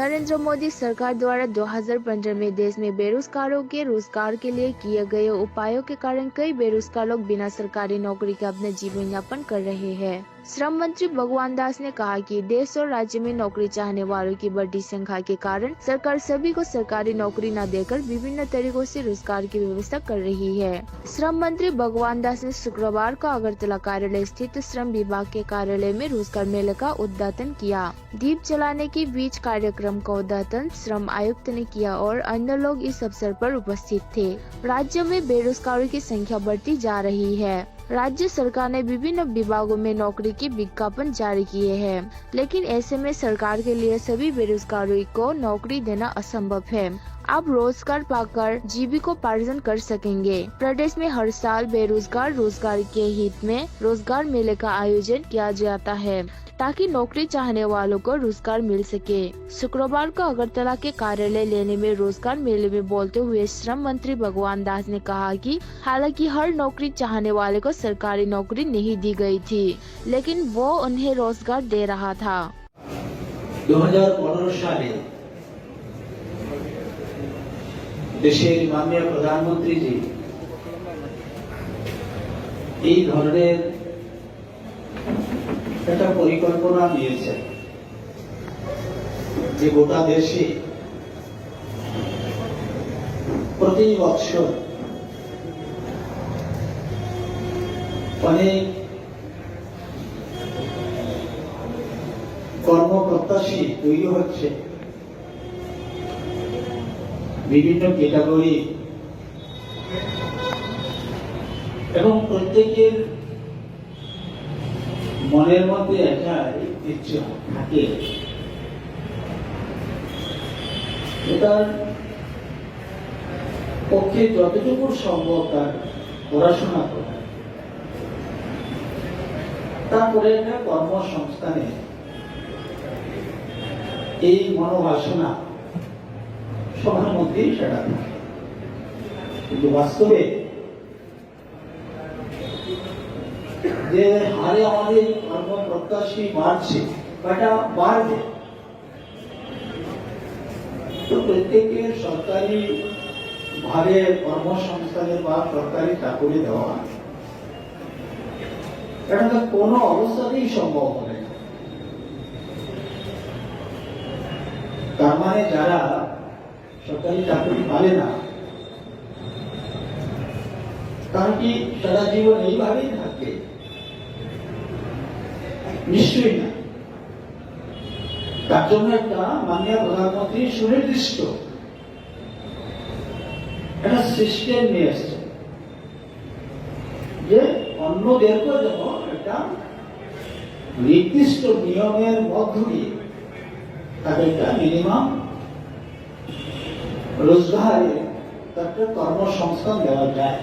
नरेंद्र मोदी सरकार द्वारा 2015 में देश में बेरोजगारों के रोजगार के लिए किए गए उपायों के कारण कई बेरोजगार लोग बिना सरकारी नौकरी के अपने जीवन यापन कर रहे हैं। श्रम मंत्री भगवान दास ने कहा कि देश और राज्य में नौकरी चाहने वालों की बढ़ती संख्या के कारण सरकार सभी को सरकारी नौकरी न देकर विभिन्न तरीकों से रोजगार की व्यवस्था कर रही है। श्रम मंत्री भगवान दास ने शुक्रवार को अगरतला कार्यालय स्थित श्रम विभाग के कार्यालय में रोजगार मेले का उद्घाटन किया। दीप जलाने के बीच कार्यक्रम का उद्घाटन श्रम आयुक्त ने किया और अन्य लोग इस अवसर पर उपस्थित थे। राज्य में बेरोजगारों की संख्या बढ़ती जा रही है। राज्य सरकार ने विभिन्न विभागों में नौकरी के विज्ञापन जारी किए हैं, लेकिन ऐसे में सरकार के लिए सभी बेरोजगारों को नौकरी देना असंभव है। आप रोजगार पाकर जीविकोपार्जन कर सकेंगे। प्रदेश में हर साल बेरोजगार रोजगार के हित में रोजगार मेले का आयोजन किया जाता है ताकि नौकरी चाहने वालों को रोजगार मिल सके। शुक्रवार को अगरतला के कार्यालय लेने में रोजगार मेले में बोलते हुए श्रम मंत्री भगवान दास ने कहा कि हालांकि हर नौकरी चाहने वाले को सरकारी नौकरी नहीं दी गई थी, लेकिन वो उन्हें रोजगार दे रहा था। 2015 साले देशेर माननीय प्रधानमंत्री जी এই ধরনের একটা পরিকল্পনা নিয়েছেন যে গোটা দেশে প্রতি বছর অনেক কর্মপ্রত্যাশী তৈরি হচ্ছে বিভিন্ন ক্যাটাগরি এবং প্রত্যেকের মনের মধ্যে একটা ইচ্ছা থাকে এটার পক্ষে যতটুকু সম্ভব তার পড়াশোনা করা, তারপরে একটা কর্মসংস্থানে এই মনোবাসনা সবার মধ্যেই সেটা থাকে। কিন্তু বাস্তবে যে হারে আমাদের কর্মপ্রত্যাশী বাড়ছে এটা বাড়বে, তো প্রত্যেকের সরকারি ভাবে কর্মসংস্থানে বা সরকারি চাকরি দেওয়া এটা তো কোনো অবস্থাতেই সম্ভব হবে না। তার মানে যারা সরকারি চাকরি পাবে না তারা কি সারা জীবন এইভাবেই থাকবে? নিশ্চয়ই না। তার জন্য একটা মাননীয় প্রধানমন্ত্রী সুনির্দিষ্ট একটা সিস্টেম নিয়ে এসছে যে অন্যদেরকেও যেন একটা নির্দিষ্ট নিয়মের মধ্য দিয়ে তাদেরকে মিনিমাম রোজগারে একটা কর্মসংস্থান দেওয়া যায়।